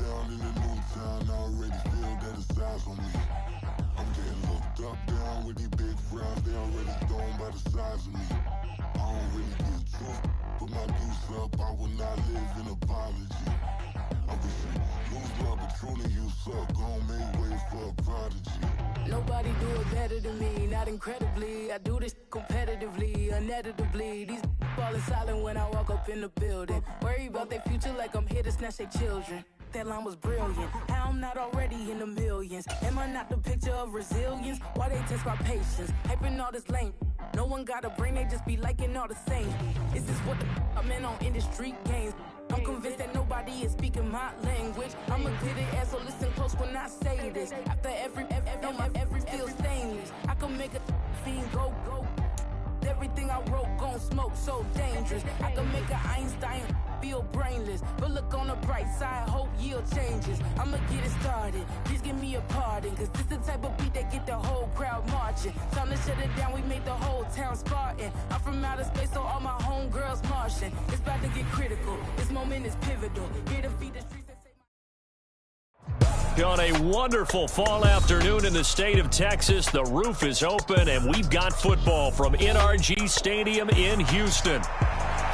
down in the new town, I already feel that it's eyes on me. I'm getting looked up, down with these big frowns, they already thrown by the size of me. I don't really get too, put my deuce up, I will not live in apology. I wish you lose love, but truly you suck, gon' make way for a prodigy. Nobody do it better than me, not incredibly. I do this competitively, uneditably. These falling silent when I walk up in the building. Worry about their future like I'm here to snatch their children. That line was brilliant. How I'm not already in the millions? Am I not the picture of resilience? Why they test my patience? Hyping all this lame. No one got a brain, they just be liking all the same. Is this what the I'm in on industry games? I'm convinced that nobody is speaking my language. I'm a good ass, so listen close when I say this. After every feel stainless. I can make a fiend go. Everything I wrote gon' smoke, so dangerous. I can make an Einstein feel brainless. But look on the bright side, hope yield changes. I'ma get it started, please give me a pardon. Cause this the type of beat that get the whole crowd marching. Time to shut it down, we made the whole town Spartan. I'm from outer space, so all my homegirls Martian. It's about to get critical, this moment is pivotal. Here to feed the streets. On a wonderful fall afternoon in the state of Texas, the roof is open, and we've got football from NRG Stadium in Houston.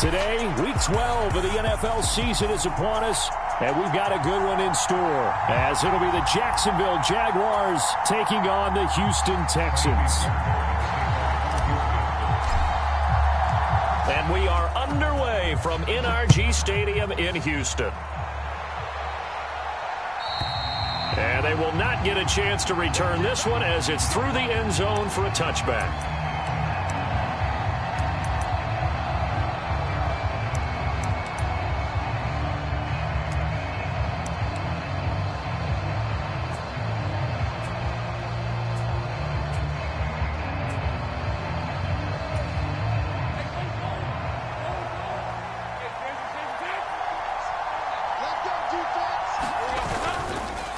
Today, Week 12 of the NFL season is upon us, and we've got a good one in store, as it'll be the Jacksonville Jaguars taking on the Houston Texans. And we are underway from NRG Stadium in Houston. And they will not get a chance to return this one as it's through the end zone for a touchback.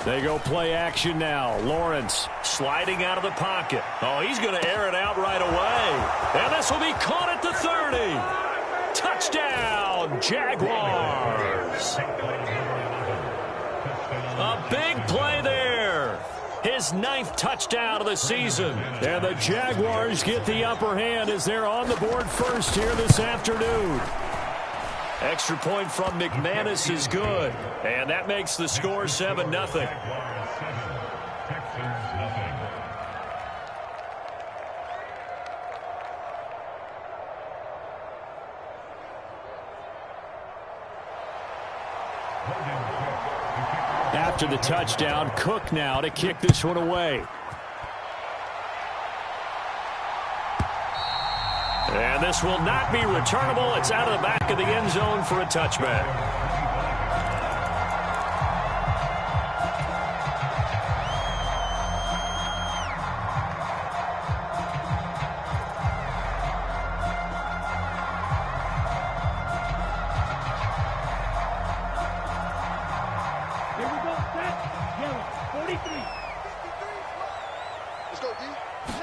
They go play action now. Lawrence sliding out of the pocket. Oh, he's going to air it out right away. And this will be caught at the 30. Touchdown, Jaguars. A big play there. His 9th touchdown of the season. And the Jaguars get the upper hand as they're on the board first here this afternoon. Extra point from McManus is good. And that makes the score 7-0. After the touchdown, Cook now to kick this one away. And this will not be returnable. It's out of the back of the end zone for a touchback. Here we go, set, yellow, 43. Let's go, D.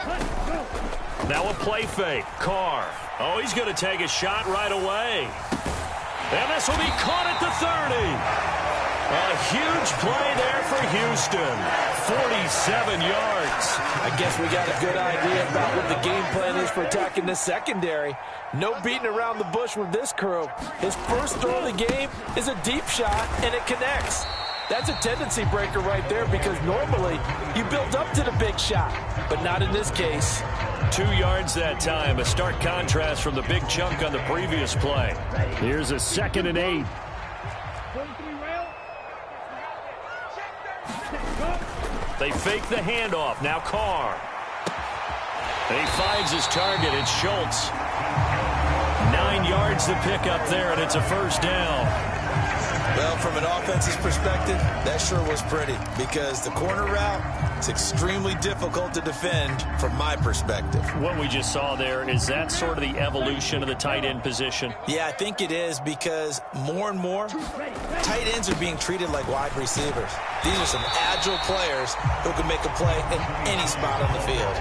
Let's go. Now a play fake. Carr. Oh, he's going to take a shot right away. And this will be caught at the 30. A huge play there for Houston. 47 yards. I guess we got a good idea about what the game plan is for attacking the secondary. No beating around the bush with this crew. His first throw of the game is a deep shot, and it connects. That's a tendency breaker right there because normally you build up to the big shot, but not in this case. 2 yards that time, a stark contrast from the big chunk on the previous play. Here's a 2nd and 8. They fake the handoff. Now Carr. And he finds his target. It's Schultz. 9 yards to pick up there, and it's a first down. Well, from an offense's perspective, that sure was pretty because the corner route is extremely difficult to defend from my perspective. What we just saw there, is that sort of the evolution of the tight end position? Yeah, I think it is because more and more tight ends are being treated like wide receivers. These are some agile players who can make a play in any spot on the field.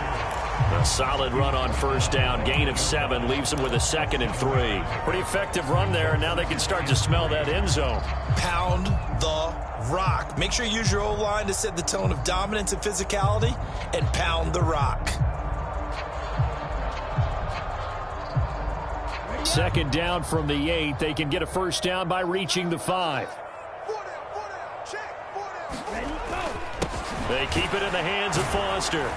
A solid run on first down. Gain of 7 leaves them with a 2nd and 3. Pretty effective run there. Now they can start to smell that end zone. Pound the rock. Make sure you use your O-line to set the tone of dominance and physicality, and pound the rock. 2nd down from the 8. They can get a first down by reaching the 5. They keep it in the hands of Foster.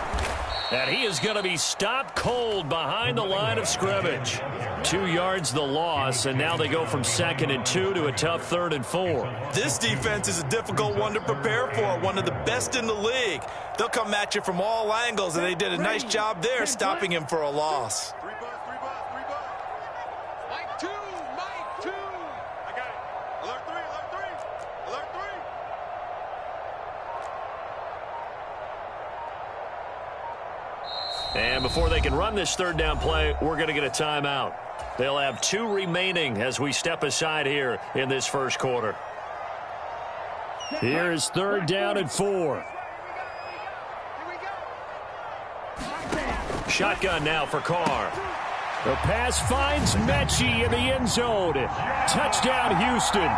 And he is going to be stopped cold behind the line of scrimmage. 2 yards the loss, and now they go from 2nd and 2 to a tough 3rd and 4. This defense is a difficult one to prepare for, one of the best in the league. They'll come at you from all angles, and they did a nice job there stopping him for a loss. And before they can run this 3rd down play, we're going to get a timeout. They'll have 2 remaining as we step aside here in this first quarter. Here is 3rd down and 4. Shotgun now for Carr. The pass finds Mechie in the end zone. Touchdown, Houston.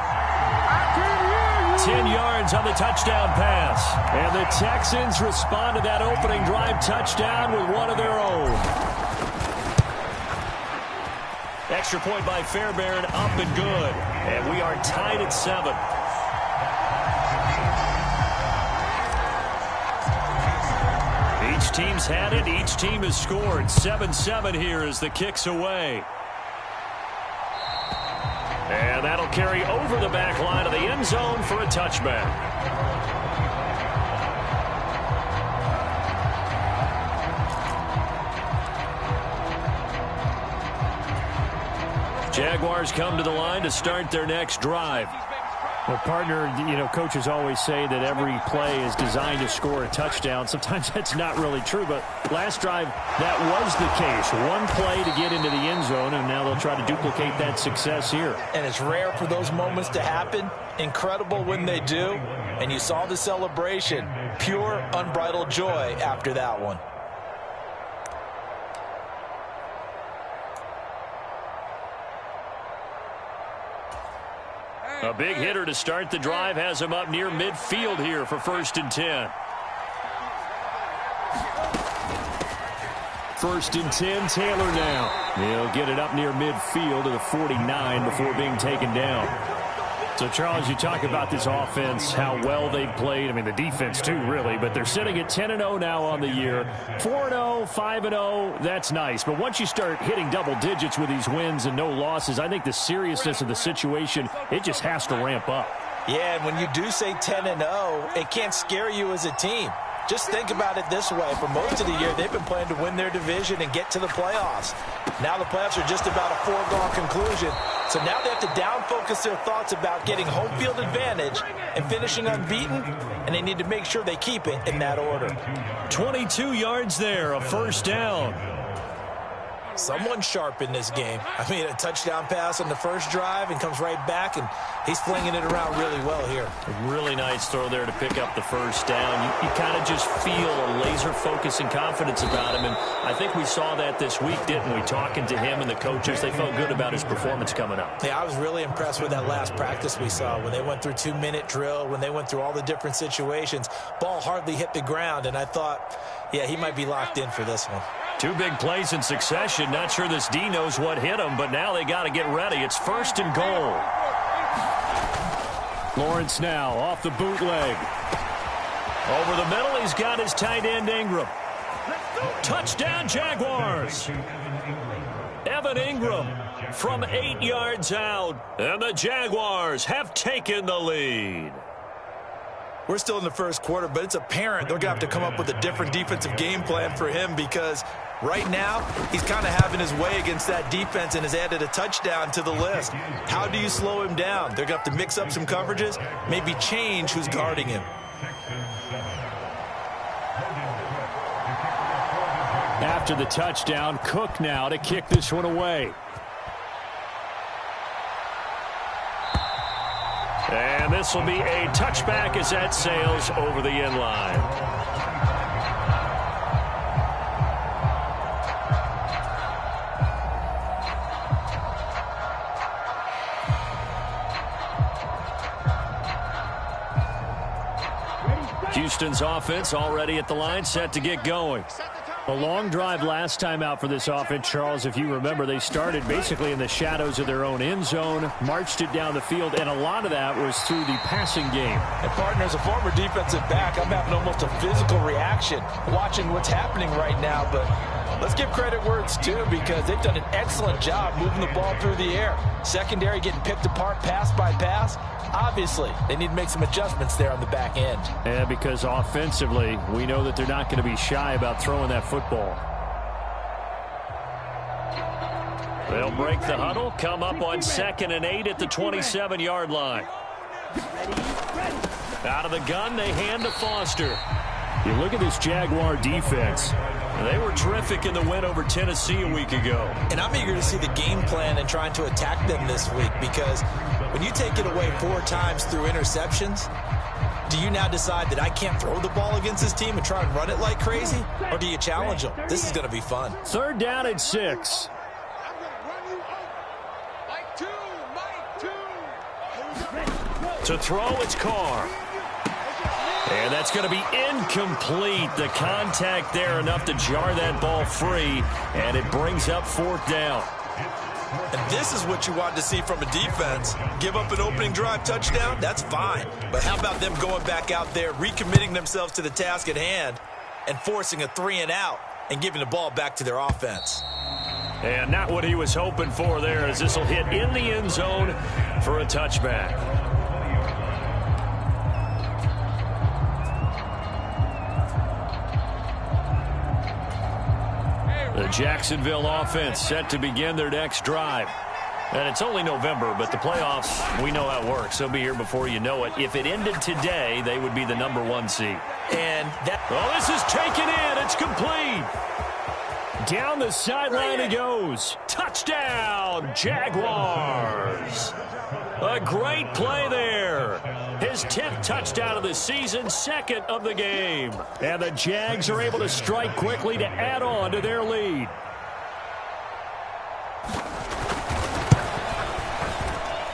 10 yards on the touchdown pass. And the Texans respond to that opening drive touchdown with one of their own. Extra point by Fairbairn, up and good. And we are tied at 7. Each team's had it. Each team has scored. 7-7 here as the kick's away. And that'll carry over the back line of the end zone for a touchback. Jaguars come to the line to start their next drive. Well, partner, coaches always say that every play is designed to score a touchdown. Sometimes that's not really true, but last drive, that was the case. One play to get into the end zone, and now they'll try to duplicate that success here. And it's rare for those moments to happen. Incredible when they do. And you saw the celebration. Pure, unbridled joy after that one. A big hitter to start the drive has him up near midfield here for 1st and 10. 1st and 10, Taylor now. He'll get it up near midfield to the 49 before being taken down. So, Charles, you talk about this offense, how well they've played. I mean, the defense, too, really. But they're sitting at 10-0 now on the year. 4-0, 5-0, that's nice. But once you start hitting double digits with these wins and no losses, I think the seriousness of the situation, it just has to ramp up. Yeah, and when you do say 10-0, it can't scare you as a team. Just think about it this way. For most of the year, they've been playing to win their division and get to the playoffs. Now the playoffs are just about a foregone conclusion. So now they have to down-focus their thoughts about getting home field advantage and finishing unbeaten, and they need to make sure they keep it in that order. 22 yards there, a 1st down. Someone's sharp in this game. I mean, a touchdown pass on the first drive and comes right back, and he's flinging it around really well here. A really nice throw there to pick up the 1st down. You kind of just feel a laser focus and confidence about him, and I think we saw that this week, didn't we? Talking to him and the coaches, they felt good about his performance coming up. Yeah, I was really impressed with that last practice we saw when they went through 2-minute drill, when they went through all the different situations. Ball hardly hit the ground, and I thought, yeah, he might be locked in for this one. 2 big plays in succession. Not sure this D knows what hit him, but now they got to get ready. It's 1st and goal. Lawrence now off the bootleg. Over the middle, he's got his tight end Ingram. Touchdown, Jaguars. Evan Ingram from 8 yards out, and the Jaguars have taken the lead. We're still in the first quarter, but it's apparent they're going to have to come up with a different defensive game plan for him because right now he's kind of having his way against that defense and has added a touchdown to the list. How do you slow him down? They're going to have to mix up some coverages, maybe change who's guarding him. After the touchdown, Cook now to kick this one away. And this will be a touchback as that sails over the end line. Houston's offense already at the line, set to get going. A long drive last time out for this offense, Charles. If you remember, they started basically in the shadows of their own end zone, marched it down the field, and a lot of that was through the passing game. And, partner, as a former defensive back, I'm having almost a physical reaction watching what's happening right now. But let's give credit where it's due, because they've done an excellent job moving the ball through the air. Secondary getting picked apart pass by pass. Obviously, they need to make some adjustments there on the back end. Yeah, because offensively, we know that they're not going to be shy about throwing that football. They'll break the huddle, come up on 2nd and 8 at the 27-yard line. Out of the gun, they hand to Foster. You look at this Jaguar defense. They were terrific in the win over Tennessee a week ago. And I'm eager to see the game plan and trying to attack them this week, because when you take it away 4 times through interceptions, do you now decide that I can't throw the ball against this team and try and run it like crazy? Or do you challenge them? This is going to be fun. 3rd down and 6. To throw, it's Carr. And that's going to be incomplete. The contact there enough to jar that ball free, and it brings up 4th down. And this is what you want to see from a defense. Give up an opening drive touchdown, that's fine. But how about them going back out there, recommitting themselves to the task at hand, and forcing a 3-and-out and giving the ball back to their offense? And not what he was hoping for there, as this will hit in the end zone for a touchback. The Jacksonville offense set to begin their next drive. And it's only November, but the playoffs, we know how it works. They'll be here before you know it. If it ended today, they would be the #1 seed. And that... Oh, this is taken in. It's complete. Down the sideline it goes. Touchdown, Jaguars. A great play there. His 10th touchdown of the season, 2nd of the game. And the Jags are able to strike quickly to add on to their lead.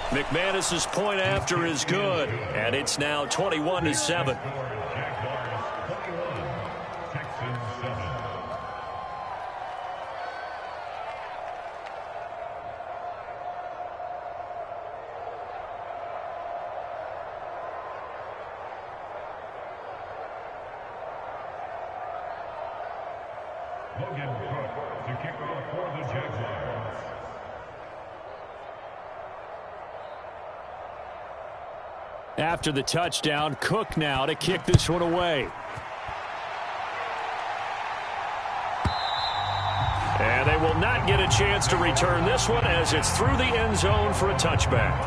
McManus's point after is good, and it's now 21-7. After the touchdown, Cook now to kick this one away. And they will not get a chance to return this one, as it's through the end zone for a touchback.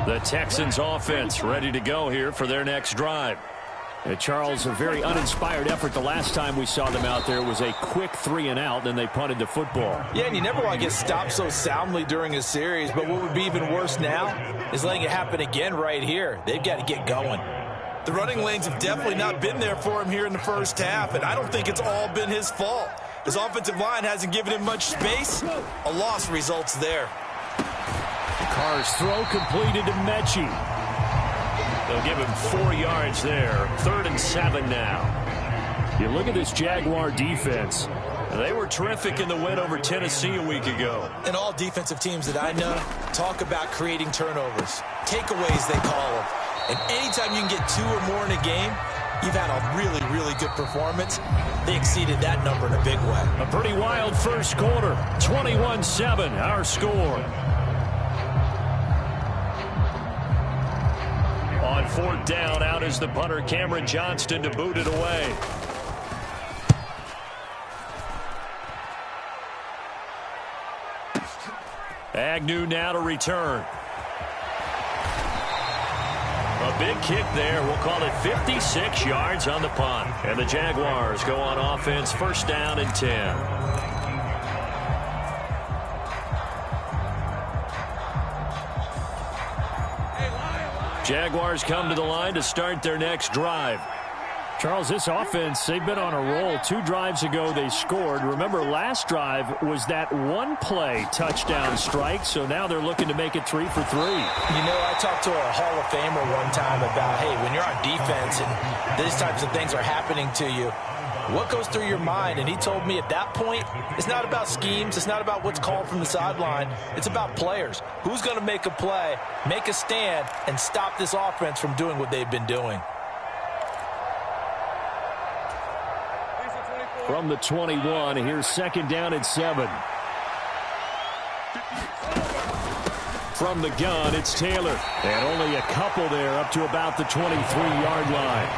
The Texans offense ready to go here for their next drive. Charles, a very uninspired effort. The last time we saw them out there was a quick 3-and-out, then they punted the football. Yeah, and you never want to get stopped so soundly during a series, but what would be even worse now is letting it happen again right here. They've got to get going. The running lanes have definitely not been there for him here in the first half, and I don't think it's all been his fault. His offensive line hasn't given him much space. A loss results there. Carr's throw completed to Mechie. They'll give him 4 yards there. 3rd and 7 now. You look at this Jaguar defense. They were terrific in the win over Tennessee a week ago. And all defensive teams that I know talk about creating turnovers. Takeaways, they call them. And anytime you can get 2 or more in a game, you've had a really, really good performance. They exceeded that number in a big way. A pretty wild first quarter. 21-7, our score. On 4th down, out is the punter, Cameron Johnston, to boot it away. Agnew now to return. A big kick there. We'll call it 56 yards on the punt. And the Jaguars go on offense, 1st down and 10. Jaguars come to the line to start their next drive. Charles, this offense, they've been on a roll. 2 drives ago, they scored. Remember, last drive was that one-play touchdown strike, so now they're looking to make it 3 for 3. You know, I talked to a Hall of Famer one time about, hey, when you're on defense and these types of things are happening to you, what goes through your mind? And he told me at that point, it's not about schemes. It's not about what's called from the sideline. It's about players. Who's going to make a play, make a stand, and stop this offense from doing what they've been doing? From the 21, here's 2nd down and 7. From the gun, it's Taylor. And only a couple there up to about the 23-yard line.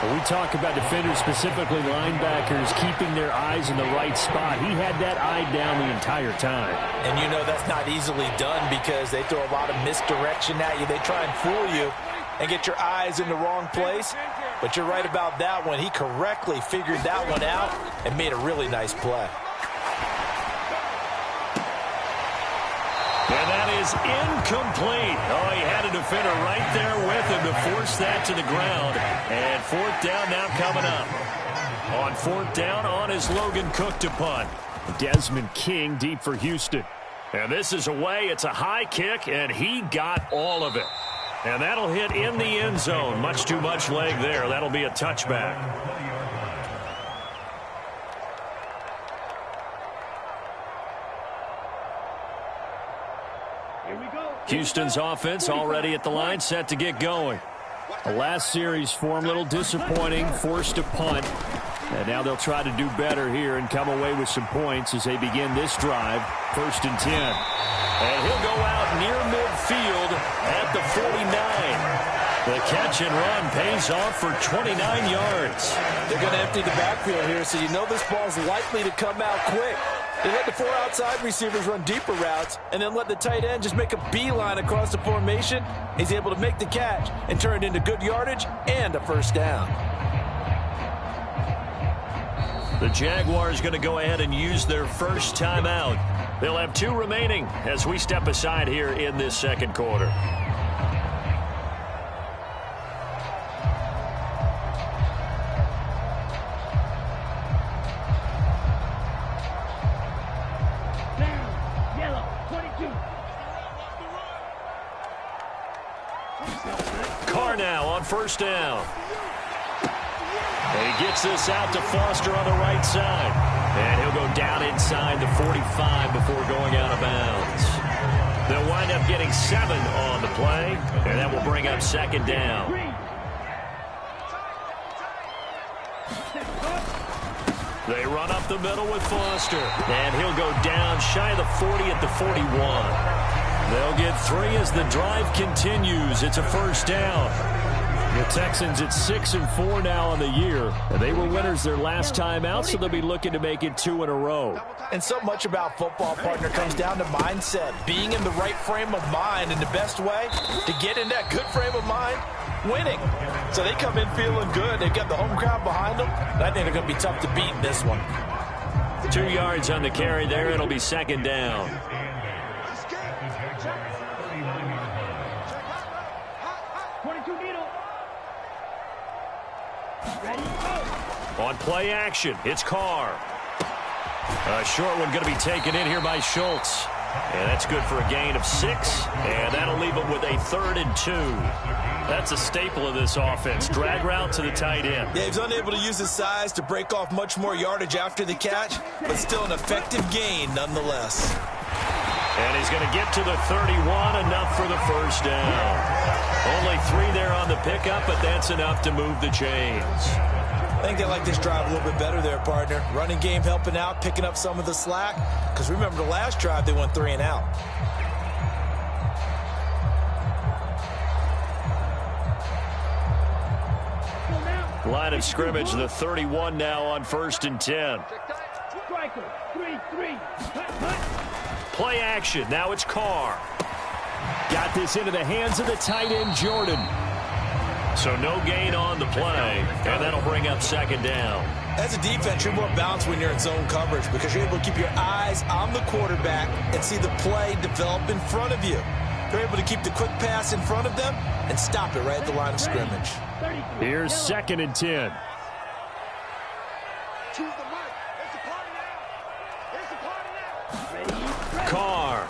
When we talk about defenders, specifically linebackers, keeping their eyes in the right spot, he had that eye down the entire time. And you know that's not easily done because they throw a lot of misdirection at you. They try and fool you and get your eyes in the wrong place. But you're right about that one. He correctly figured that one out and made a really nice play. And that is incomplete. Oh, he had a defender right there with him to force that to the ground. And 4th down now coming up. On 4th down, on is Logan Cook to punt. Desmond King deep for Houston. And this is away. It's a high kick, and he got all of it. And that'll hit in the end zone. Much too much leg there. That'll be a touchback. Here we go. Houston's offense already at the line, set to get going. The last series for him, a little disappointing, forced to punt. And now they'll try to do better here and come away with some points as they begin this drive. 1st and 10. And he'll go out near midfield at the 49. The catch and run pays off for 29 yards. They're going to empty the backfield here, so you know this ball's likely to come out quick. They let the 4 outside receivers run deeper routes and then let the tight end just make a beeline across the formation. He's able to make the catch and turn it into good yardage and a 1st down. The Jaguars going to go ahead and use their first timeout. They'll have 2 remaining as we step aside here in this 2nd quarter. Down. Yellow. 22. Carr now on 1st down. And he gets this out to Foster on the right side. And he'll go down inside the 45 before going out of bounds. They'll wind up getting 7 on the play, and that will bring up 2nd down. They run up the middle with Foster, and he'll go down shy of the 40 at the 41. They'll get 3 as the drive continues. It's a 1st down. The Texans at 6-4 now on the year. And they were winners their last time out, so they'll be looking to make it 2 in a row. And so much about football, partner, comes down to mindset. Being in the right frame of mind, and the best way to get in that good frame of mind, winning. So they come in feeling good. They've got the home crowd behind them. And I think they're going to be tough to beat in this one. 2 yards on the carry there. It'll be 2nd down. On play action, it's Carr. A short one going to be taken in here by Schultz. And that's good for a gain of 6. And that'll leave him with a 3rd and 2. That's a staple of this offense. Drag route to the tight end. Yeah, he's unable to use his size to break off much more yardage after the catch, but still an effective gain nonetheless. And he's going to get to the 31, enough for the 1st down. Only 3 there on the pickup, but that's enough to move the chains. I think they like this drive a little bit better there, partner. Running game helping out, picking up some of the slack. Because remember, the last drive, they went 3 and out. Line of scrimmage, the 31 now on 1st and 10. Striker. 3-3. Play action. Now it's Carr. Got this into the hands of the tight end, Jordan. So no gain on the play, and that'll bring up 2nd down. As a defense, you're more balanced when you're in zone coverage because you're able to keep your eyes on the quarterback and see the play develop in front of you. They're able to keep the quick pass in front of them and stop it right at the line of scrimmage. Here's 2nd and 10. Carr.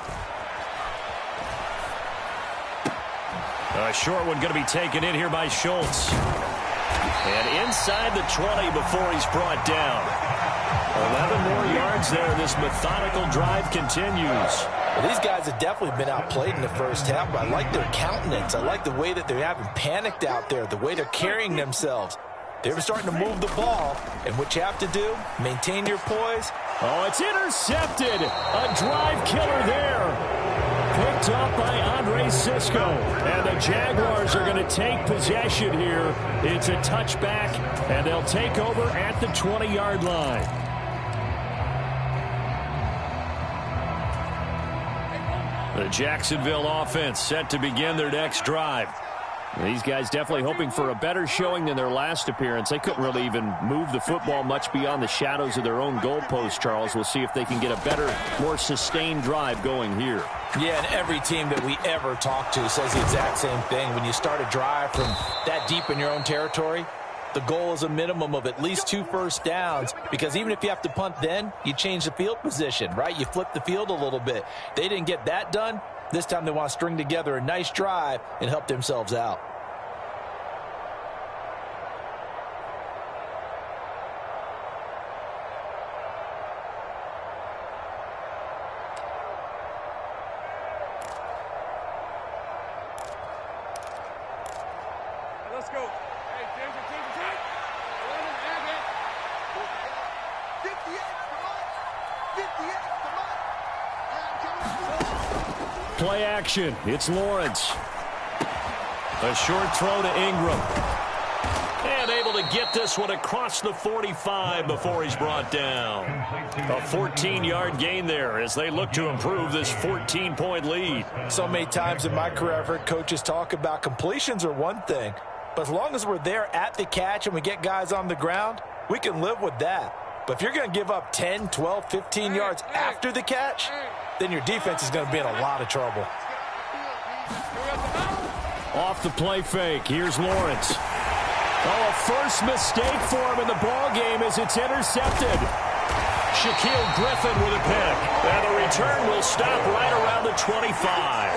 A short one going to be taken in here by Schultz. And inside the 20 before he's brought down. 11 more yards there. This methodical drive continues. Well, these guys have definitely been outplayed in the first half, but I like their countenance. I like the way that they're having panicked out there, the way they're carrying themselves. They're starting to move the ball, and what you have to do, maintain your poise. Oh, it's intercepted. A drive killer there. Picked up by Andre Sisco. And the Jaguars are going to take possession here. It's a touchback, and they'll take over at the 20-yard line. The Jacksonville offense set to begin their next drive. These guys definitely hoping for a better showing than their last appearance. They couldn't really even move the football much beyond the shadows of their own goalpost, Charles. We'll see if they can get a better, more sustained drive going here. Yeah, and every team that we ever talk to says the exact same thing. When you start a drive from that deep in your own territory, the goal is a minimum of at least 2 first downs, because even if you have to punt then, you change the field position, right? You flip the field a little bit. They didn't get that done. This time they want to string together a nice drive and help themselves out. Let's go. Hey, James, attack. 58, come on. Play action. It's Lawrence. A short throw to Ingram. And able to get this one across the 45 before he's brought down. A 14-yard gain there as they look to improve this 14-point lead. So many times in my career, I've heard coaches talk about completions are one thing, but as long as we're there at the catch and we get guys on the ground, we can live with that. But if you're going to give up 10, 12, 15 yards after the catch, then your defense is going to be in a lot of trouble. Off the play fake. Here's Lawrence. Oh, a first mistake for him in the ball game as it's intercepted. Shaquille Griffin with a pick. And the return will stop right around the 25.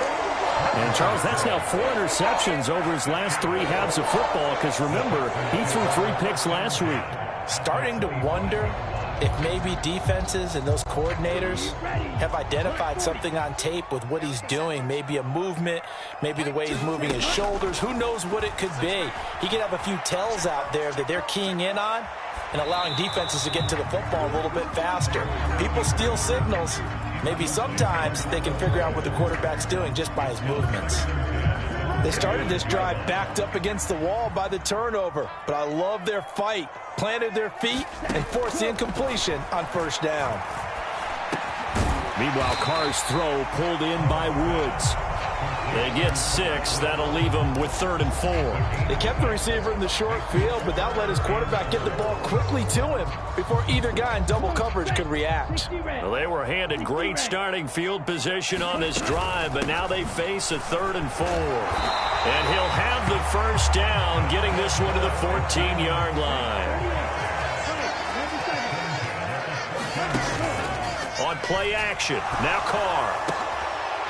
And, Charles, that's now 4 interceptions over his last 3 halves of football, because, remember, he threw 3 picks last week. Starting to wonder if maybe defenses and those coordinators have identified something on tape with what he's doing. Maybe a movement, maybe the way he's moving his shoulders. Who knows what it could be? He could have a few tells out there that they're keying in on and allowing defenses to get to the football a little bit faster. People steal signals. Maybe sometimes they can figure out what the quarterback's doing just by his movements. They started this drive backed up against the wall by the turnover, but I love their fight. Planted their feet and forced the incompletion on first down. Meanwhile, Carr's throw pulled in by Woods. They get 6. That'll leave them with 3rd and 4. They kept the receiver in the short field, but that let his quarterback get the ball quickly to him before either guy in double coverage could react. Well, they were handed great starting field position on this drive, but now they face a 3rd and 4. And he'll have the first down, getting this one to the 14-yard line. On play action, now Carr.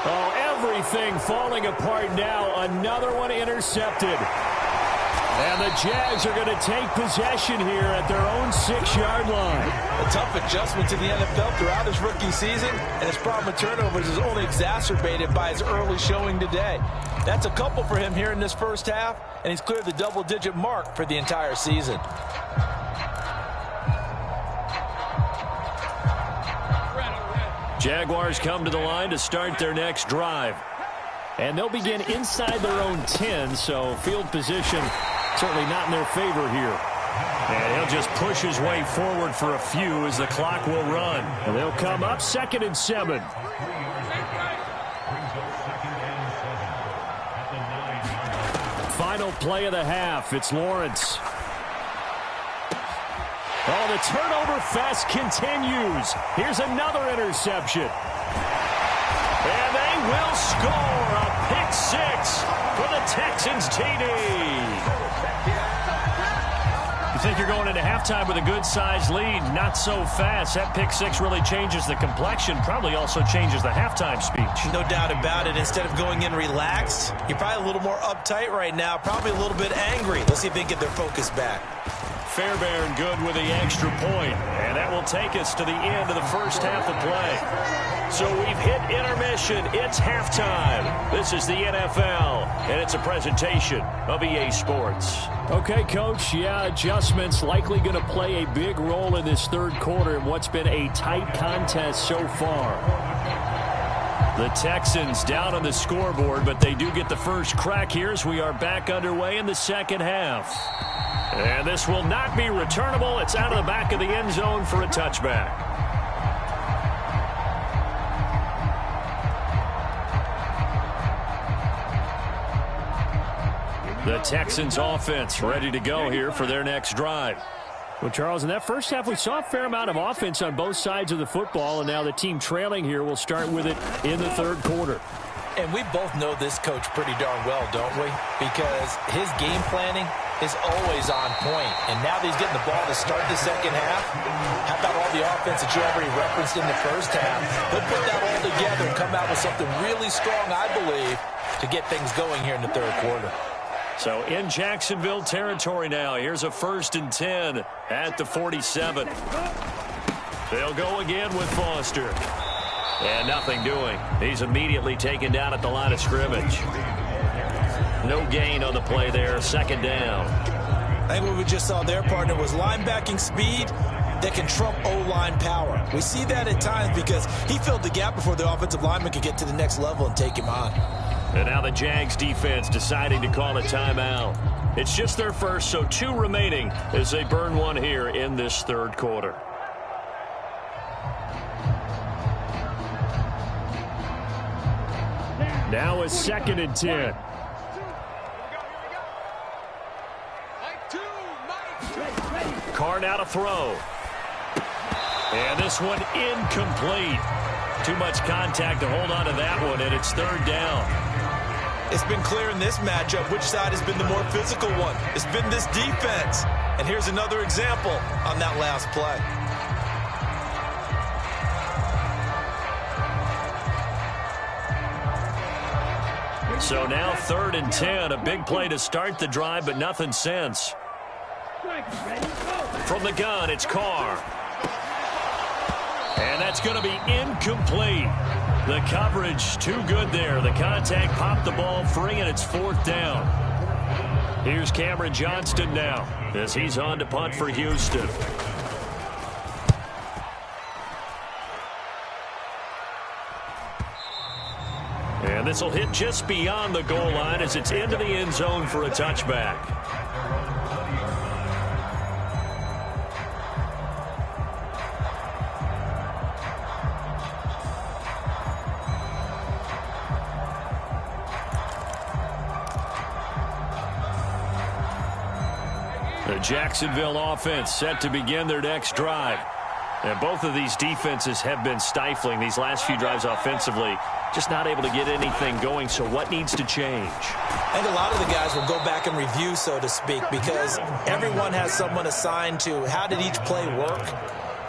Oh, everything falling apart now. Another one intercepted. And the Jags are going to take possession here at their own 6-yard line. A tough adjustment to the NFL throughout his rookie season, and his problem with turnovers is only exacerbated by his early showing today. That's a couple for him here in this first half, and he's cleared the double-digit mark for the entire season. Jaguars come to the line to start their next drive. And they'll begin inside their own 10, so field position certainly not in their favor here. And he'll just push his way forward for a few as the clock will run. And they'll come up 2nd and 7. Final play of the half. It's Lawrence. Oh, the turnover fest continues. Here's another interception. And they will score a Pick 6 for the Texans TD. You think you're going into halftime with a good-sized lead, not so fast. That pick 6 really changes the complexion, probably also changes the halftime speech. No doubt about it. Instead of going in relaxed, you're probably a little more uptight right now, probably a little bit angry. Let's see if they can get their focus back. Fairbairn good with the extra point, and that will take us to the end of the first half of play. So we've hit intermission. It's halftime. This is the NFL, and it's a presentation of EA Sports. Okay, Coach, yeah, adjustments likely going to play a big role in this third quarter in what's been a tight contest so far. The Texans down on the scoreboard, but they do get the first crack here as we are back underway in the second half. And this will not be returnable. It's out of the back of the end zone for a touchback. The Texans offense ready to go here for their next drive. Well, Charles, in that first half, we saw a fair amount of offense on both sides of the football, and now the team trailing here will start with it in the third quarter. And we both know this coach pretty darn well, don't we? Because his game planning is always on point. And now that he's getting the ball to start the second half, how about all the offense that you already referenced in the first half? He'll put that all together and come out with something really strong, I believe, to get things going here in the third quarter. So in Jacksonville territory now. Here's a 1st and 10 at the 47. They'll go again with Foster. And nothing doing. He's immediately taken down at the line of scrimmage. No gain on the play there. Second down. I think what we just saw their partner was linebacking speed that can trump O-line power. We see that at times because he filled the gap before the offensive lineman could get to the next level and take him on. And now the Jags defense deciding to call a timeout. It's just their first, so 2 remaining as they burn one here in this third quarter. Now a 2nd and 10. Carr now to throw. And this one incomplete. Too much contact to hold on to that one, and it's third down. It's been clear in this matchup which side has been the more physical one. It's been this defense. And here's another example on that last play. So now 3rd and 10, a big play to start the drive, but nothing since. From the gun, it's Carr. And that's going to be incomplete. The coverage too good there. The contact popped the ball free, and it's 4th down. Here's Cameron Johnston now as he's on to punt for Houston. And this will hit just beyond the goal line as it's into the end zone for a touchback. The Jacksonville offense set to begin their next drive. And both of these defenses have been stifling these last few drives offensively. Just not able to get anything going, so what needs to change? I think a lot of the guys will go back and review, so to speak, because everyone has someone assigned to how did each play work.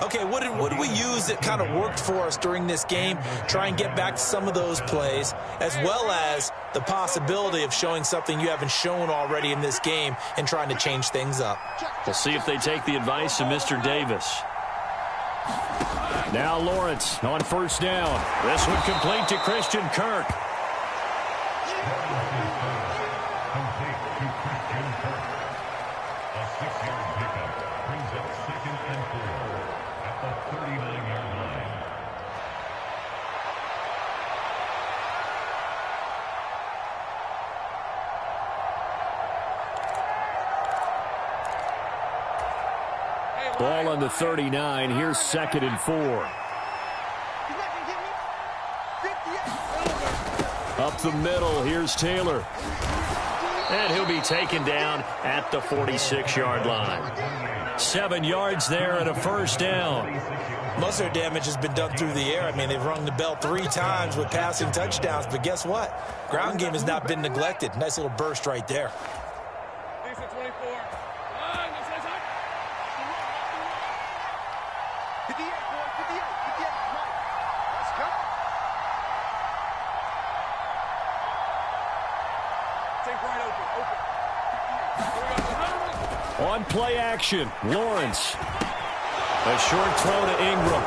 Okay, what did we use that kind of worked for us during this game? Try and get back to some of those plays, as well as the possibility of showing something you haven't shown already in this game and trying to change things up. We'll see if they take the advice of Mr. Davis. Now Lawrence on 1st down. This one complete to Christian Kirk. Ball on the 39. Here's 2nd and 4. Up the middle. Here's Taylor. And he'll be taken down at the 46-yard line. 7 yards there and a first down. Most of their damage has been done through the air. I mean, they've rung the bell 3 times with passing touchdowns. But guess what? Ground game has not been neglected. Nice little burst right there. On play action, Lawrence. A short throw to Ingram.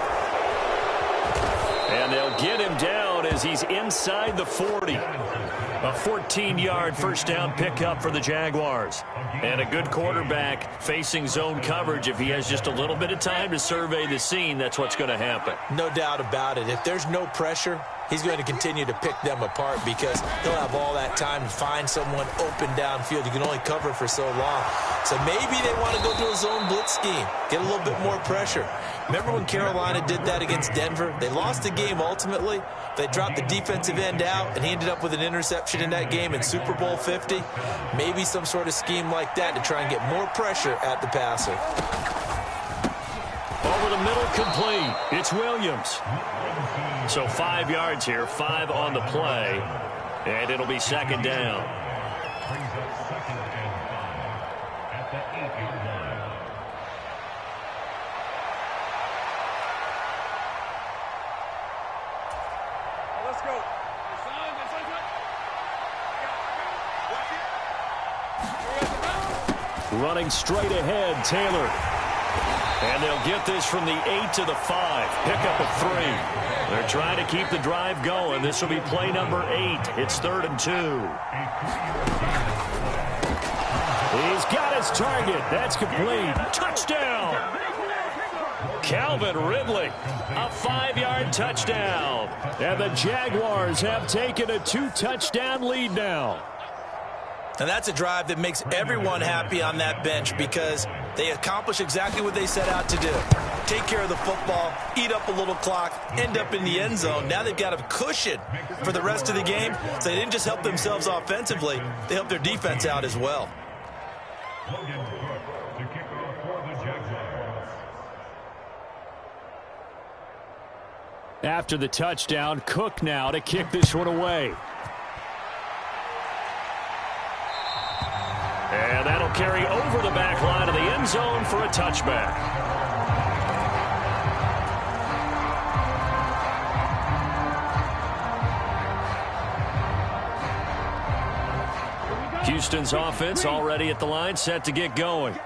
And they'll get him down as he's inside the 40. A 14-yard first down pickup for the Jaguars. And a good quarterback facing zone coverage. If he has just a little bit of time to survey the scene, that's what's going to happen. No doubt about it. If there's no pressure, he's going to continue to pick them apart because he'll have all that time to find someone open downfield. You can only cover for so long. So maybe they want to go to a zone blitz scheme, get a little bit more pressure. Remember when Carolina did that against Denver? They lost the game ultimately. They dropped the defensive end out, and he ended up with an interception in that game in Super Bowl 50. Maybe some sort of scheme like that to try and get more pressure at the passer. Over the middle, complete. It's Williams. So 5 yards here, 5 on the play, and it'll be second down. Let's go. Running straight ahead, Taylor. And they'll get this from the 8 to the 5. Pickup of 3. They're trying to keep the drive going. This will be play number 8. It's 3rd and 2. He's got his target. That's complete. Touchdown. Calvin Ridley, a 5-yard touchdown. And the Jaguars have taken a 2-touchdown lead now. And that's a drive that makes everyone happy on that bench because they accomplish exactly what they set out to do. Take care of the football, eat up a little clock, end up in the end zone. Now they've got a cushion for the rest of the game. So they didn't just help themselves offensively, they helped their defense out as well. After the touchdown, Cook now to kick this one away. And that'll carry over the back line of the end zone for a touchback. Houston's offense already at the line, set to get going.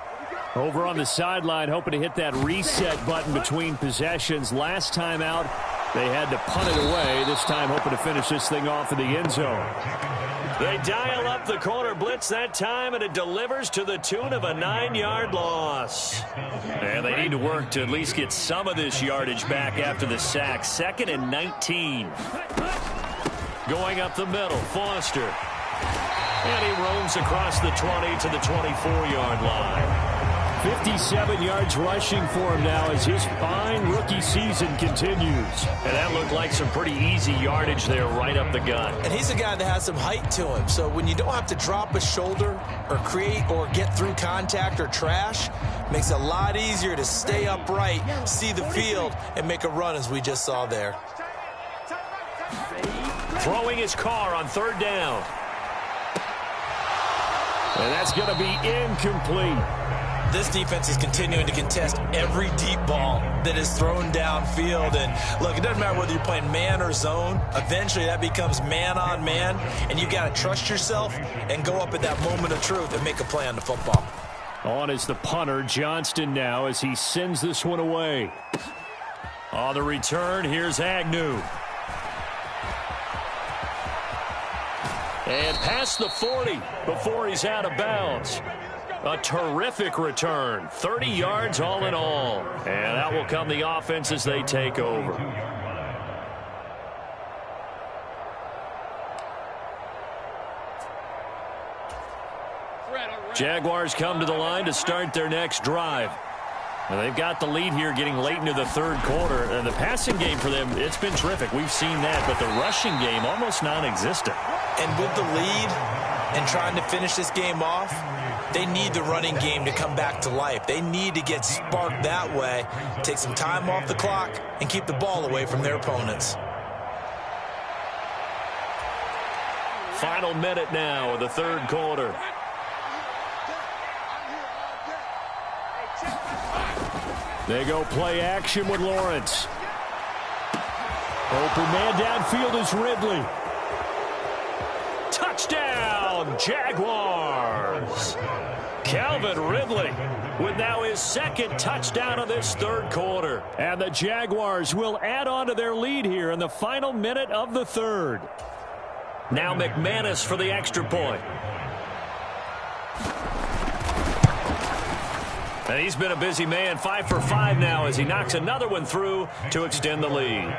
Over on the sideline, hoping to hit that reset button between possessions. Last time out, they had to punt it away. This time hoping to finish this thing off in the end zone. They dial up the corner blitz that time, and it delivers to the tune of a 9-yard loss. And they need to work to at least get some of this yardage back after the sack. 2nd and 19. Going up the middle, Foster. And he roams across the 20 to the 24-yard line. 57 yards rushing for him now as his fine rookie season continues. And that looked like some pretty easy yardage there right up the gut. And he's a guy that has some height to him. So when you don't have to drop a shoulder or create or get through contact or trash, it makes it a lot easier to stay upright, see the field, and make a run as we just saw there. Throwing his car on 3rd down. And that's going to be incomplete. This defense is continuing to contest every deep ball that is thrown downfield. And, look, it doesn't matter whether you're playing man or zone. Eventually, that becomes man on man, and you got to trust yourself and go up at that moment of truth and make a play on the football. On is the punter, Johnston now, as he sends this one away. On the return, here's Agnew. And past the 40 before he's out of bounds. A terrific return, 30 yards all in all. And that will come the offense as they take over. Jaguars come to the line to start their next drive. And they've got the lead here getting late into the 3rd quarter. And the passing game for them, it's been terrific. We've seen that. But the rushing game, almost non-existent. And with the lead, and trying to finish this game off, they need the running game to come back to life. They need to get sparked that way, take some time off the clock, and keep the ball away from their opponents. Final minute now of the third quarter. They go play action with Lawrence. Open man downfield is Ridley. Touchdown, Jaguars. Calvin Ridley with now his second touchdown of this third quarter. And the Jaguars will add on to their lead here in the final minute of the third. Now McManus for the extra point. And he's been a busy man, 5 for 5 now as he knocks another one through to extend the lead.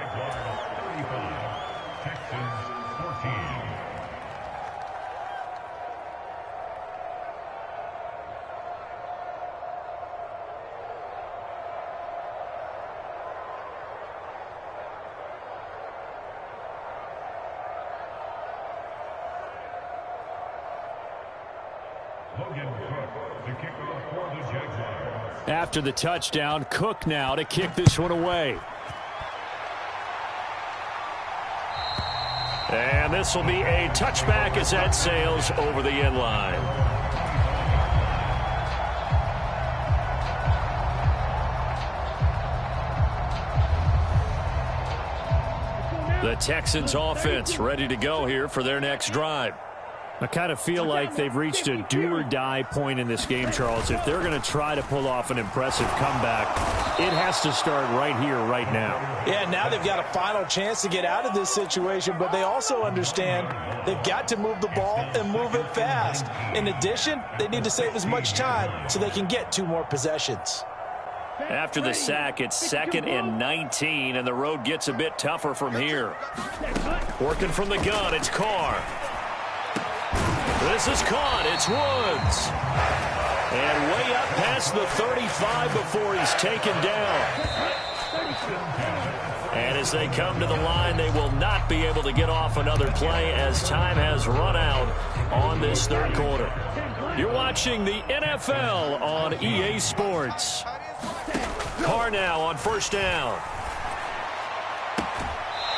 After the touchdown, Cook now to kick this one away. And this will be a touchback as that sails over the end line. The Texans offense ready to go here for their next drive. I kind of feel like they've reached a do-or-die point in this game, Charles. If they're going to try to pull off an impressive comeback, it has to start right here, right now. Yeah, now they've got a final chance to get out of this situation, but they also understand they've got to move the ball and move it fast. In addition, they need to save as much time so they can get 2 more possessions. After the sack, it's 2nd and 19, and the road gets a bit tougher from here. Working from the gun, it's Carr. This is caught. It's Woods. And way up past the 35 before he's taken down. And as they come to the line, they will not be able to get off another play as time has run out on this third quarter. You're watching the NFL on EA Sports. Carr now on first down.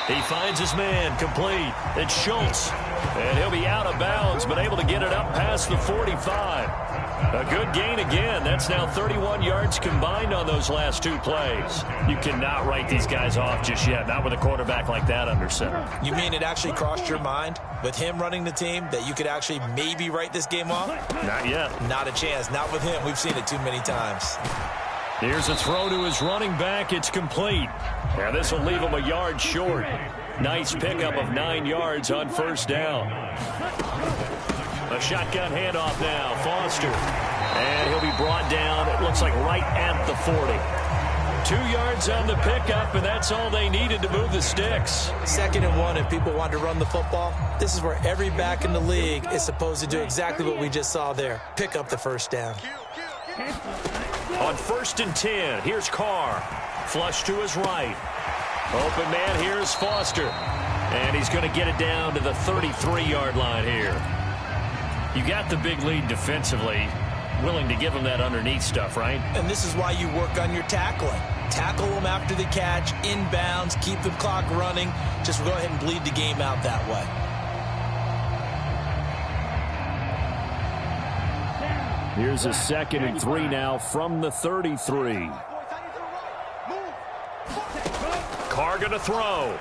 He finds his man, complete. It's Schultz. And he'll be out of bounds, but able to get it up past the 45. A good gain again. That's now 31 yards combined on those last 2 plays. You cannot write these guys off just yet, not with a quarterback like that under center. You mean it actually crossed your mind with him running the team that you could actually maybe write this game off? Not yet. Not a chance. Not with him. We've seen it too many times. Here's a throw to his running back. It's complete. And this will leave him a yard short. Nice pickup of 9 yards on first down. A shotgun handoff now. Foster. And he'll be brought down, it looks like right at the 40. 2 yards on the pickup, and that's all they needed to move the sticks. 2nd and 1, if people want to run the football, this is where every back in the league is supposed to do exactly what we just saw there. Pick up the first down. On 1st and 10, here's Carr. Flush to his right. Open man, here's Foster. And he's going to get it down to the 33-yard line here. You got the big lead defensively. Willing to give him that underneath stuff, right? And this is why you work on your tackling. Tackle them after the catch, inbounds, keep the clock running. Just go ahead and bleed the game out that way. Here's a 2nd and 3 now from the 33. Carr going to throw.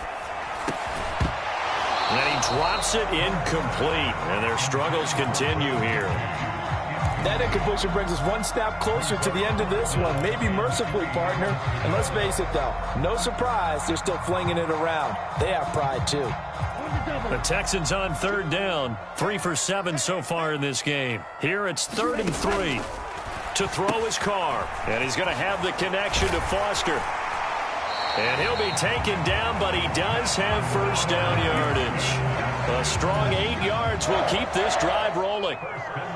And he drops it incomplete. And their struggles continue here. That incompletion brings us one step closer to the end of this one. Maybe mercifully, partner. And let's face it, though, no surprise, they're still flinging it around. They have pride, too. The Texans on 3rd down. 3 for 7 so far in this game. Here it's 3rd and 3. To throw his Carr. And he's going to have the connection to Foster. And he'll be taken down, but he does have first down yardage. A strong 8 yards will keep this drive rolling.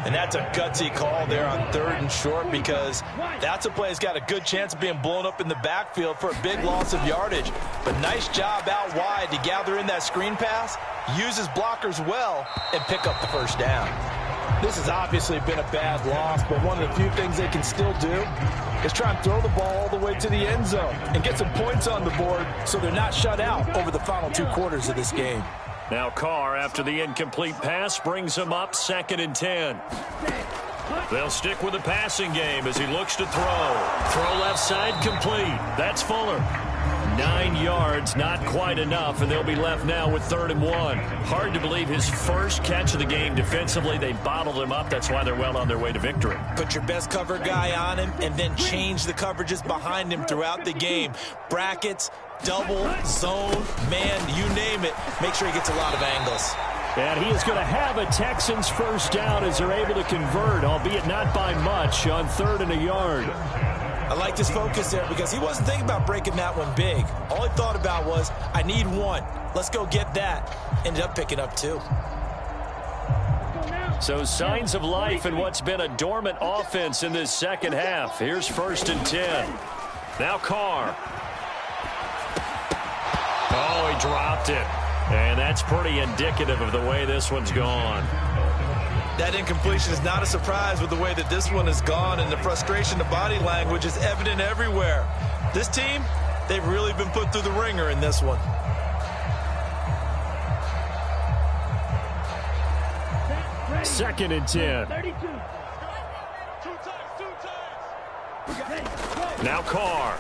And that's a gutsy call there on 3rd and short, because that's a play that's got a good chance of being blown up in the backfield for a big loss of yardage. But nice job out wide to gather in that screen pass, use his blockers well, and pick up the first down. This has obviously been a bad loss, but one of the few things they can still do is try and throw the ball all the way to the end zone and get some points on the board so they're not shut out over the final 2 quarters of this game. Now Carr, after the incomplete pass, brings him up 2nd and 10. They'll stick with the passing game as he looks to throw. Throw left side complete. That's Fuller. 9 yards, not quite enough, and they'll be left now with 3rd and 1. Hard to believe his first catch of the game defensively. They bottled him up. That's why they're well on their way to victory. Put your best cover guy on him and then change the coverages behind him throughout the game. Brackets, double, zone, man, you name it. Make sure he gets a lot of angles. And he is going to have a Texans first down as they're able to convert, albeit not by much, on 3rd and a yard. I liked his focus there because he wasn't thinking about breaking that one big. All he thought about was, I need 1. Let's go get that. Ended up picking up 2. So signs of life in what's been a dormant offense in this second half. Here's 1st and 10. Now Carr. Oh, he dropped it. And that's pretty indicative of the way this one's gone. That incompletion is not a surprise with the way that this one has gone, and the frustration, the body language is evident everywhere. This team, they've really been put through the ringer in this one. Second and 10. Now Carr.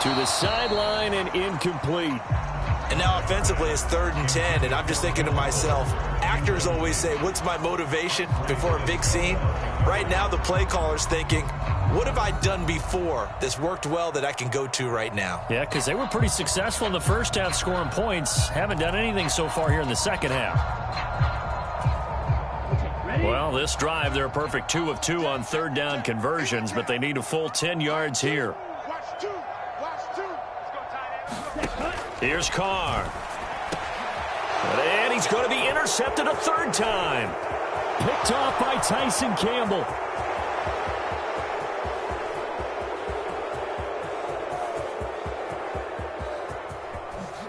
To the sideline and incomplete. And now offensively it's 3rd and 10, and I'm just thinking to myself, actors always say, what's my motivation before a big scene? Right now the play caller's thinking, what have I done before that's worked well that I can go to right now? Yeah, because they were pretty successful in the first half scoring points. Haven't done anything so far here in the second half. Well, this drive, they're a perfect 2 of 2 on 3rd down conversions, but they need a full 10 yards here. Here's Carr. And he's going to be intercepted a 3rd time. Picked off by Tyson Campbell.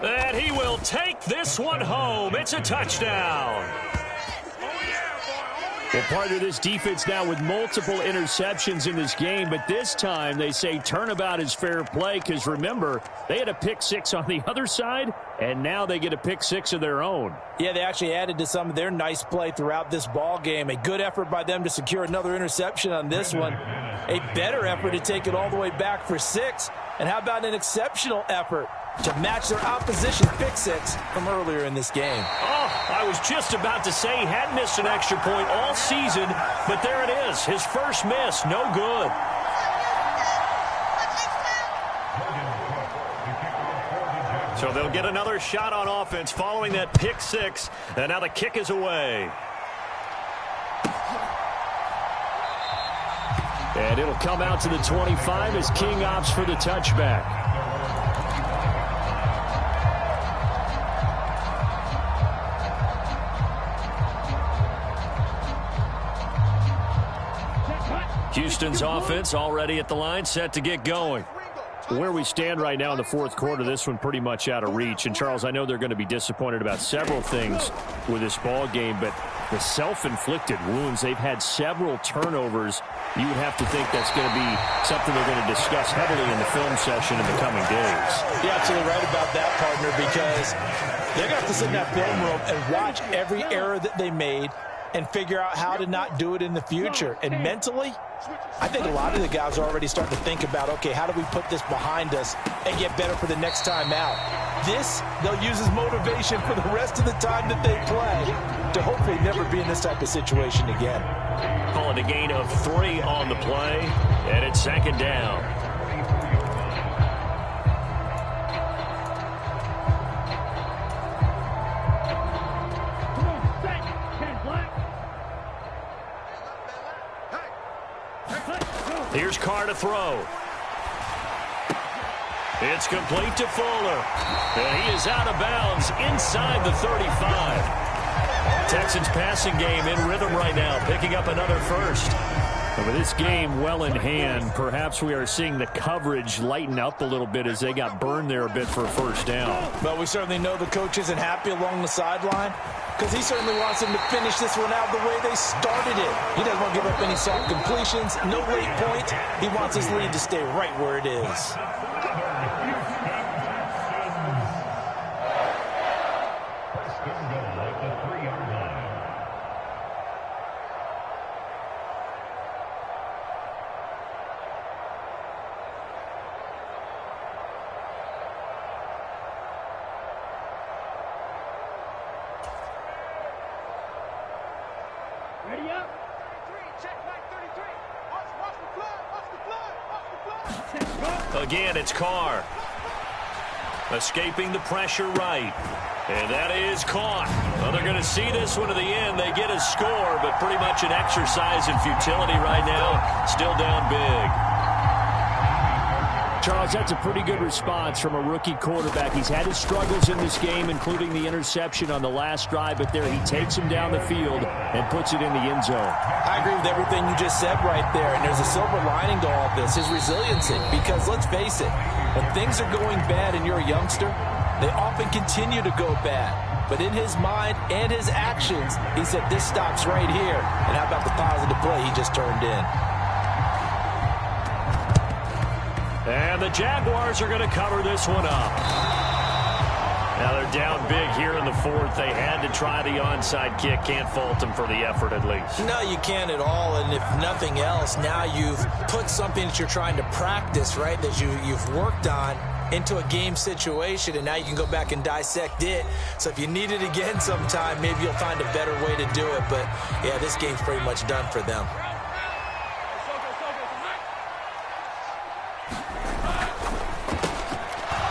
And he will take this one home. It's a touchdown. Well, part of this defense now with multiple interceptions in this game, but this time they say turnabout is fair play because, remember, they had a pick 6 on the other side, and now they get a pick 6 of their own. Yeah, they actually added to some of their nice play throughout this ball game. A good effort by them to secure another interception on this one. A better effort to take it all the way back for 6. And how about an exceptional effort to match their opposition's pick 6 from earlier in this game? Oh, I was just about to say he hadn't missed an extra point all season, but there it is. His first miss, no good. So they'll get another shot on offense following that pick 6, and now the kick is away. And it'll come out to the 25 as King opts for the touchback. Houston's offense already at the line, set to get going. Where we stand right now in the 4th quarter, this one pretty much out of reach. And, Charles, I know they're going to be disappointed about several things with this ball game, but the self-inflicted wounds, they've had several turnovers. You would have to think that's going to be something they're going to discuss heavily in the film session in the coming days. You're absolutely right about that, partner, because they're going to have to sit in that film room and watch every error that they made and figure out how to not do it in the future. And mentally, I think a lot of the guys are already starting to think about, okay, how do we put this behind us and get better for the next time out? This, they'll use as motivation for the rest of the time that they play to hopefully never be in this type of situation again. Calling a gain of 3 on the play, and it's 2nd down. Here's Carr to throw. It's complete to Fuller. And he is out of bounds inside the 35. Texans passing game in rhythm right now, picking up another first. And with this game well in hand, perhaps we are seeing the coverage lighten up a little bit as they got burned there a bit for a first down. But we certainly know the coach isn't happy along the sideline because he certainly wants them to finish this one out the way they started it. He doesn't want to give up any soft completions, no late points. He wants his lead to stay right where it is. Ready up? Again, it's Carr. Escaping the pressure right. And that is caught. Well, they're going to see this one to the end. They get a score, but pretty much an exercise in futility right now. Still down big. Charles, that's a pretty good response from a rookie quarterback. He's had his struggles in this game, including the interception on the last drive, but there he takes him down the field and puts it in the end zone. I agree with everything you just said right there, and there's a silver lining to all of this, his resiliency, because let's face it, when things are going bad and you're a youngster, they often continue to go bad. But in his mind and his actions, he said, this stops right here. And how about the positive play he just turned in? And the Jaguars are going to cover this one up. Now they're down big here in the fourth. They had to try the onside kick. Can't fault them for the effort at least. No, you can't at all. And if nothing else, now you've put something that you're trying to practice, right, that you've worked on into a game situation, and now you can go back and dissect it. So if you need it again sometime, maybe you'll find a better way to do it. But, yeah, this game's pretty much done for them.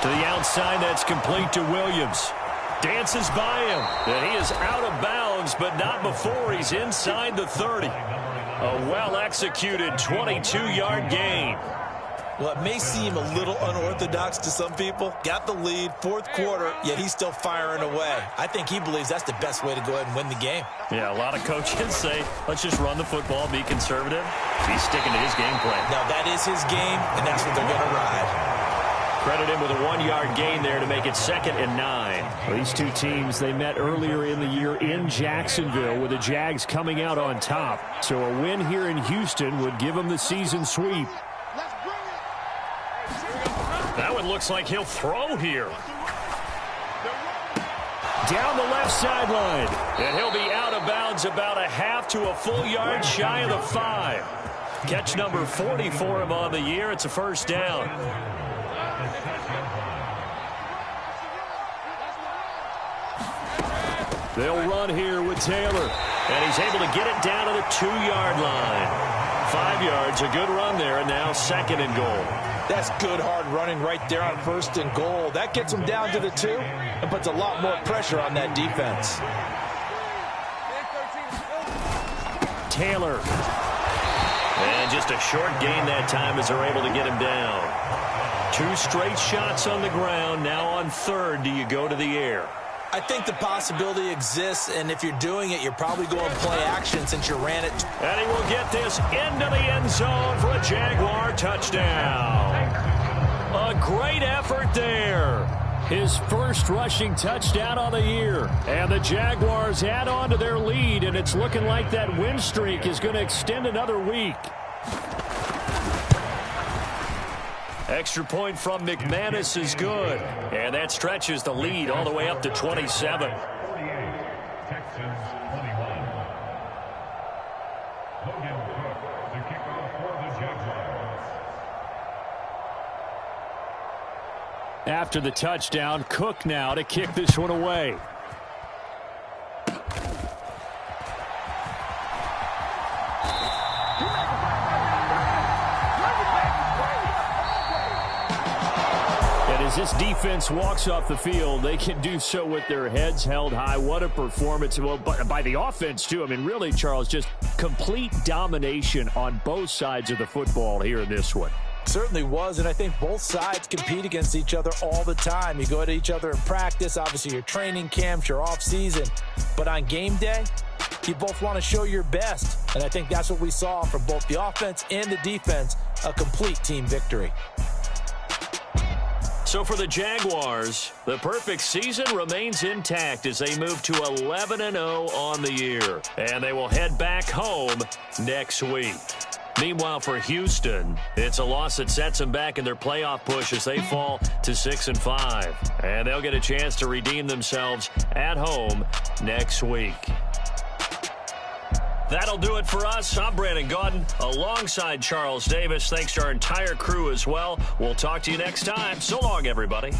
To the outside, that's complete to Williams. Dances by him. And he is out of bounds, but not before he's inside the 30. A well-executed 22-yard gain. Well, it may seem a little unorthodox to some people. Got the lead, fourth quarter, yet he's still firing away. I think he believes that's the best way to go ahead and win the game. Yeah, a lot of coaches say, let's just run the football, be conservative. He's sticking to his game plan. Now, that is his game, and that's what they're going to ride. Credit him with a 1-yard gain there to make it 2nd and 9. Well, these two teams, they met earlier in the year in Jacksonville with the Jags coming out on top. So a win here in Houston would give them the season sweep. That one looks like he'll throw here. Down the left sideline. And he'll be out of bounds about a half to a full yard shy of the 5. Catch number 40 for him on the year. It's a first down. They'll run here with Taylor. And he's able to get it down to the 2-yard line. 5 yards, a good run there, and now 2nd and goal. That's good hard running right there on 1st and goal. That gets him down to the 2 and puts a lot more pressure on that defense. Taylor. And just a short gain that time as they're able to get him down. 2 straight shots on the ground. Now on 3rd, do you go to the air? I think the possibility exists, and if you're doing it, you're probably going play action since you ran it. And he will get this into the end zone for a Jaguar touchdown. A great effort there. His first rushing touchdown on the year. And the Jaguars add on to their lead, and it's looking like that win streak is going to extend another week. Extra point from McManus is good. And that stretches the lead all the way up to 27. After the touchdown, Cook now to kick this one away. As this defense walks off the field, they can do so with their heads held high. What a performance. Well, by the offense, too. I mean, really, Charles, just complete domination on both sides of the football here in this one. Certainly was, and I think both sides compete against each other all the time. You go at each other in practice, obviously your training camps, your off-season. But on game day, you both want to show your best, and I think that's what we saw from both the offense and the defense, a complete team victory. So for the Jaguars, the perfect season remains intact as they move to 11-0 on the year, and they will head back home next week. Meanwhile, for Houston, it's a loss that sets them back in their playoff push as they fall to 6-5. And they'll get a chance to redeem themselves at home next week. That'll do it for us. I'm Brandon Gaudin alongside Charles Davis. Thanks to our entire crew as well. We'll talk to you next time. So long, everybody.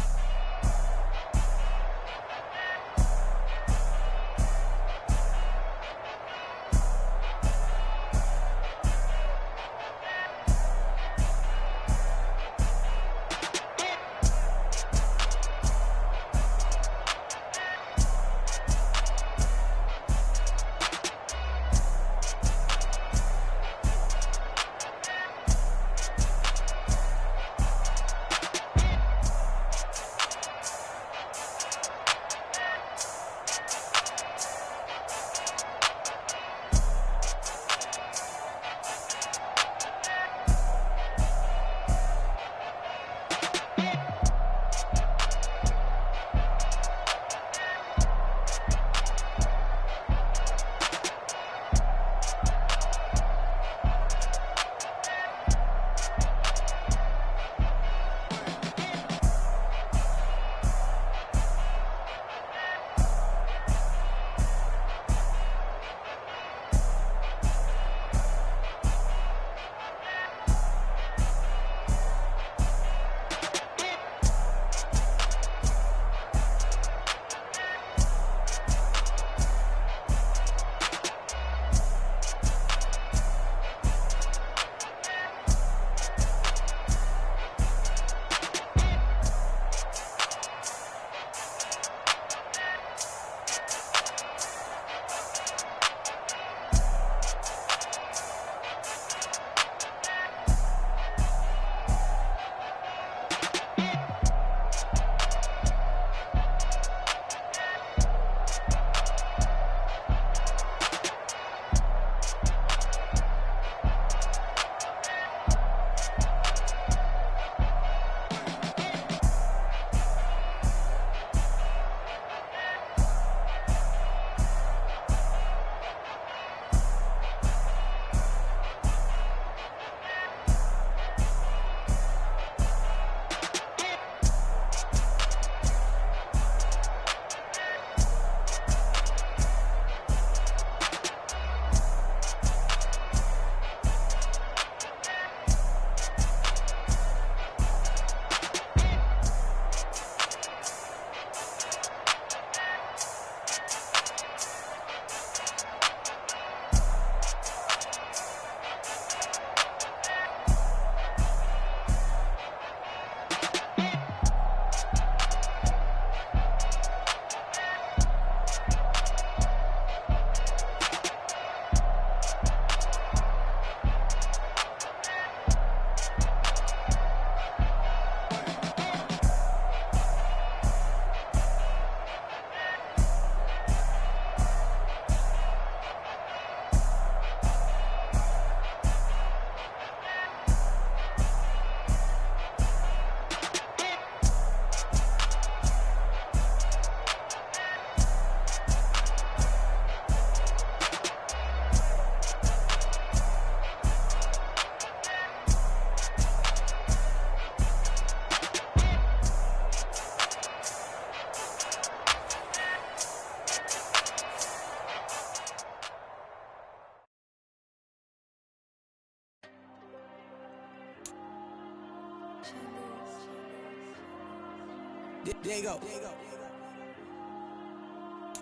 Diego.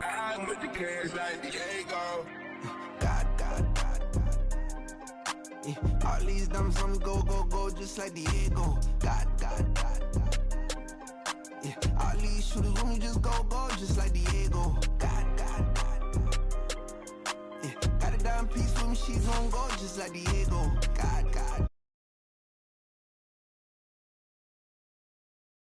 I'm with the cash like Diego. God. Yeah. All these dumps on me go, just like Diego. God. Yeah. All these shooters on me just go, just like Diego. God. Yeah. Got a dime piece with me, she's on go, just like Diego. God.